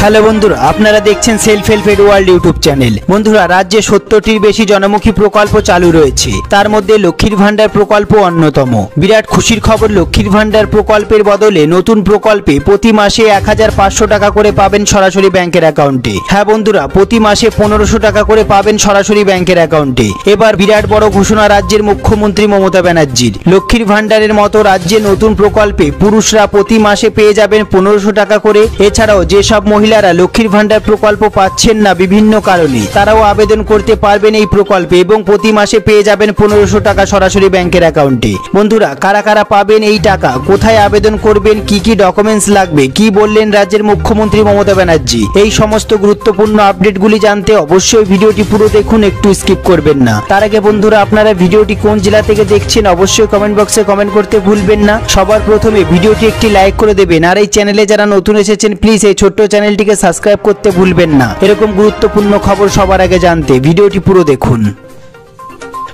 Hello বন্ধুরা, আপনারা দেখছেন self help ed world YouTube channel. বন্ধুরা, রাজ্যে 70টির বেশি জনমুখী প্রকল্প চালু রয়েছে। তার মধ্যে লক্ষ্মীর ভান্ডার প্রকল্প অন্যতম। বিরাট খুশির খবর, লক্ষ্মীর ভান্ডার প্রকল্পের বদলে নতুন প্রকল্পে প্রতি মাসে 1500 টাকা করে পাবেন সরাসরি ব্যাংকের অ্যাকাউন্টে। হ্যাঁ বন্ধুরা, প্রতি মাসে 1500 টাকা করে পাবেন সরাসরি ব্যাংকের অ্যাকাউন্টে। এবার বিরাট বড় ঘোষণা রাজ্যের মুখ্যমন্ত্রী মমতা ব্যানার্জির। লক্ষ্মীর ভান্ডারের মতো রাজ্যে নতুন প্রকল্পে পুরুষরা প্রতি মাসে পেয়ে যাবেন 1500 টাকা করে। এছাড়াও যেসব মহিলারা লক্ষ্মীর ভান্ডার প্রকল্প পাচ্ছেন না বিভিন্ন কারণে, তারাও আবেদন করতে পারবেন এই প্রকল্পে এবং প্রতি মাসে পেয়ে যাবেন 1500 টাকা সরাসরি ব্যাংকের অ্যাকাউন্টে। বন্ধুরা, কারা কারা পাবেন এই টাকা, কোথায় আবেদন করবেন, কি কি ডকুমেন্টস লাগবে, কি বললেন রাজ্যের মুখ্যমন্ত্রী মমতা ব্যানার্জি, এই সমস্ত গুরুত্বপূর্ণ আপডেটগুলি জানতে অবশ্যই ভিডিওটি পুরো দেখুন, একটু স্কিপ করবেন না। তার আগে বন্ধুরা, আপনারা ভিডিওটি কোন জেলা থেকে দেখছেন অবশ্যই কমেন্ট বক্সে কমেন্ট করতে ভুলবেন না। সবার প্রথমে ভিডিওটি একটি লাইক করে দেবেন, আর এই চ্যানেলে যারা নতুন এসেছেন প্লিজ এই ছোট্ট চ্যানেলটিকে সাবস্ক্রাইব করতে ভুলবেন না। এরকম গুরুত্বপূর্ণ খবর সবার আগে জানতে ভিডিওটি পুরো দেখুন।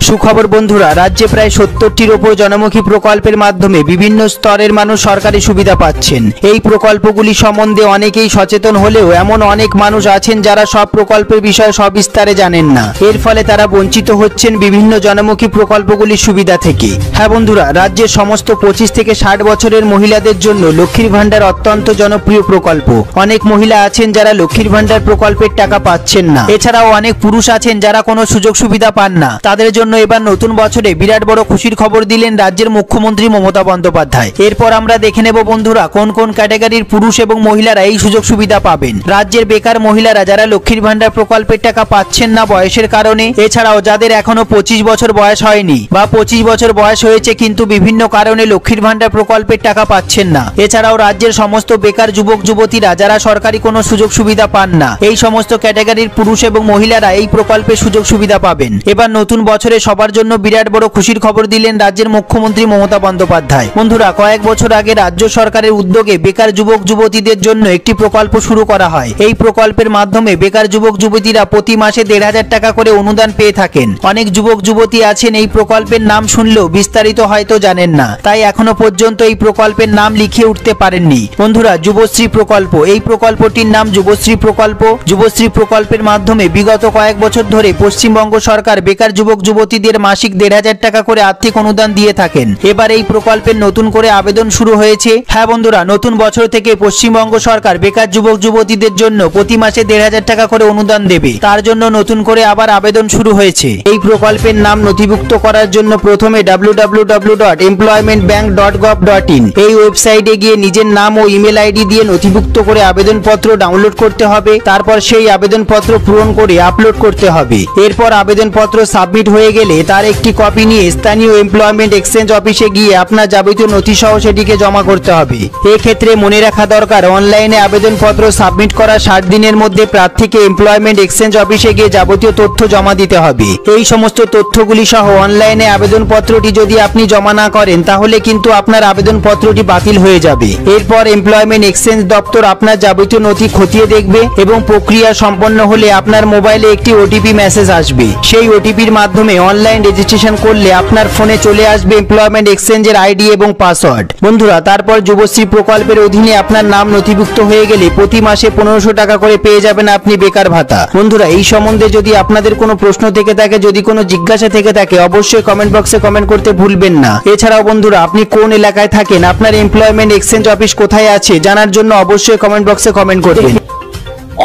সুখবর বন্ধুরা, রাজ্যে প্রায় 70টির ওপর জনমুখী প্রকল্পের মাধ্যমে বিভিন্ন স্তরের মানুষ সরকারি সুবিধা পাচ্ছেন। এই প্রকল্পগুলি সম্বন্ধে অনেকেই সচেতন হলেও এমন অনেক মানুষ আছেন যারা সব প্রকল্পের বিষয়ে সবিস্তারে জানেন না। এর ফলে তারা বঞ্চিত হচ্ছেন বিভিন্ন জনমুখী প্রকল্পগুলির সুবিধা থেকে। হ্যাঁ বন্ধুরা, রাজ্যের সমস্ত 25 থেকে 60 বছরের মহিলাদের জন্য লক্ষ্মীর ভান্ডার অত্যন্ত জনপ্রিয় প্রকল্প। অনেক মহিলা আছেন যারা লক্ষ্মীর ভান্ডার প্রকল্পের টাকা পাচ্ছেন না। এছাড়াও অনেক পুরুষ আছেন যারা কোনো সুযোগ সুবিধা পান না। তাদের জন্য এবার নতুন বছরে বিরাট বড় খুশির খবর দিলেন রাজ্যের মুখ্যমন্ত্রী মমতা বন্দ্যোপাধ্যায়। এরপর আমরা দেখে নেব বন্ধুরা কোন কোন ক্যাটাগরির পুরুষ এবং মহিলারা এই সুযোগ সুবিধা পাবেন। রাজ্যের বেকার মহিলারা যারা লক্ষ্মীর ভান্ডার প্রকল্পের টাকা পাচ্ছেন না বয়সের কারণে, এছাড়াও যাদের এখনো 25 বছর বয়স হয়নি বা 25 বছর বয়স হয়েছে কিন্তু বিভিন্ন কারণে লক্ষ্মীর ভান্ডার প্রকল্পের টাকা পাচ্ছেন না, এছাড়াও রাজ্যের সমস্ত বেকার যুবক যুবতীরা যারা সরকারি কোনো সুযোগ সুবিধা পান না, এই সমস্ত ক্যাটাগরির পুরুষ এবং মহিলারা এই প্রকল্পের সুযোগ সুবিধা পাবেন। এবার নতুন বছরে সবার জন্য বিরাট বড় খুশির খবর দিলেন রাজ্যের মুখ্যমন্ত্রী মমতা বন্দ্যোপাধ্যায়। বন্ধুরা, কয়েক বছর আগে রাজ্য সরকারের উদ্যোগে বেকার যুবক যুবতীদের জন্য একটি প্রকল্প শুরু করা হয়। এই প্রকল্পের মাধ্যমে বেকার যুবক যুবতীরা প্রতি মাসে 1500 টাকা করে অনুদান পেয়ে থাকেন। অনেক যুবক যুবতী আছেন এই প্রকল্পের নাম শুনলেও বিস্তারিত হয়তো জানেন না, তাই এখনো পর্যন্ত এই প্রকল্পের নাম লিখিয়ে উঠতে পারেননি। বন্ধুরা, যুবশ্রী প্রকল্প, এই প্রকল্পটির নাম যুবশ্রী প্রকল্প। যুবশ্রী প্রকল্পের মাধ্যমে বিগত কয়েক বছর ধরে পশ্চিমবঙ্গ সরকার বেকার যুবক যুবতীদের মাসিক 1500 টাকা করে আর্থিক অনুদান দিয়ে থাকেন। এবার এই প্রকল্পের নতুন করে আবেদন শুরু হয়েছে। হ্যাঁ বন্ধুরা, নতুন বছর থেকে পশ্চিমবঙ্গ সরকার বেকার যুবক যুবতীদের জন্য প্রতি মাসে 1500 টাকা করে অনুদান দেবে। তার জন্য নতুন করে আবার আবেদন শুরু হয়েছে। এই প্রকল্পের নাম নথিভুক্ত করার জন্য প্রথমে www.employmentbank.gov.in এই ওয়েবসাইটে গিয়ে নিজের নাম ও ইমেল আইডি দিয়ে নথিভুক্ত করে আবেদনপত্র ডাউনলোড করতে হবে। তারপর সেই আবেদনপত্র পূরণ করে আপলোড করতে হবে। এরপর আবেদনপত্র সাবমিট হয়ে গেলে তার একটি কপি নিয়ে স্থানীয় এমপ্লয়মেন্ট এক্সচেঞ্জ অফিসে গিয়ে আপনার যাবতীয় নথি সহ সেটিকে জমা করতে হবে। এক্ষেত্রে মনে রাখা দরকার, অনলাইনে আবেদনপত্র সাবমিট করার 60 দিনের মধ্যে প্রার্থীকে এমপ্লয়মেন্ট এক্সচেঞ্জ অফিসে গিয়ে যাবতীয় তথ্য জমা দিতে হবে। এই সমস্ত তথ্যগুলি সহ অনলাইনে আবেদনপত্রটি যদি আপনি জমা না করেন তাহলে কিন্তু আপনার আবেদনপত্রটি বাতিল হয়ে যাবে। এরপর এমপ্লয়মেন্ট এক্সচেঞ্জ দপ্তর আপনার যাবতীয় নথি খতিয়ে দেখবে এবং প্রক্রিয়া সম্পন্ন হলে আপনার মোবাইলে একটি ওটিপি মেসেজ আসবে। সেই ওটিপির মাধ্যমে অনলাইন রেজিস্ট্রেশন করলে আপনার ফোনে চলে আসবে এমপ্লয়মেন্ট এক্সচেঞ্জের আইডি এবং পাসওয়ার্ড। বন্ধুরা, তারপর যুবশ্রী প্রকল্পের অধীনে আপনার নাম নথিভুক্ত হয়ে গেলে প্রতি মাসে 1500 টাকা করে পেয়ে যাবেন আপনি বেকার ভাতা। বন্ধুরা, এই সম্বন্ধে যদি আপনাদের কোনো প্রশ্ন থেকে থাকে, যদি কোনো জিজ্ঞাসা থেকে থাকে, অবশ্যই কমেন্ট বক্সে কমেন্ট করতে ভুলবেন না। এছাড়াও বন্ধুরা, আপনি কোন এলাকায় থাকেন, আপনার এমপ্লয়মেন্ট এক্সচেঞ্জ অফিস কোথায় আছে জানার জন্য অবশ্যই কমেন্ট বক্সে কমেন্ট করবেন।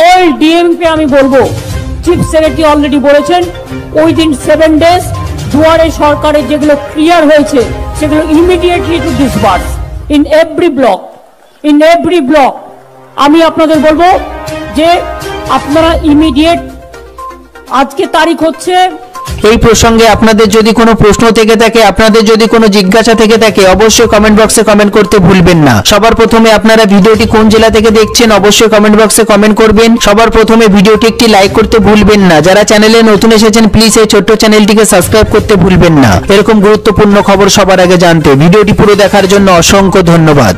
অল ডিএমকে আমি বলবো, চিফ সেক্রেটারি অলরেডি বলেছেন উইদিন 7 ডেজ দুয়ারে সরকারের যেগুলো ক্লিয়ার হয়েছে সেগুলো immediately two disburse in every block. আমি আপনাদের বলবো যে আপনারা ইমিডিয়েট, আজকে তারিখ হচ্ছে, এই প্রসঙ্গে আপনাদের যদি কোনো প্রশ্ন থেকে থাকে, আপনাদের যদি কোনো জিজ্ঞাসা থেকে থাকে, অবশ্যই কমেন্ট বক্সে কমেন্ট করতে ভুলবেন না। সবার প্রথমে আপনারা ভিডিওটি কোন জেলা থেকে দেখছেন অবশ্যই কমেন্ট বক্সে কমেন্ট করবেন। সবার প্রথমে ভিডিওটি একটি লাইক করতে ভুলবেন না। যারা চ্যানেলে নতুন এসেছেন প্লিজ এই ছোট্ট চ্যানেলটিকে সাবস্ক্রাইব করতে ভুলবেন না। এরকম গুরুত্বপূর্ণ খবর সবার আগে জানতে ভিডিওটি পুরো দেখার জন্য অসংখ্য ধন্যবাদ।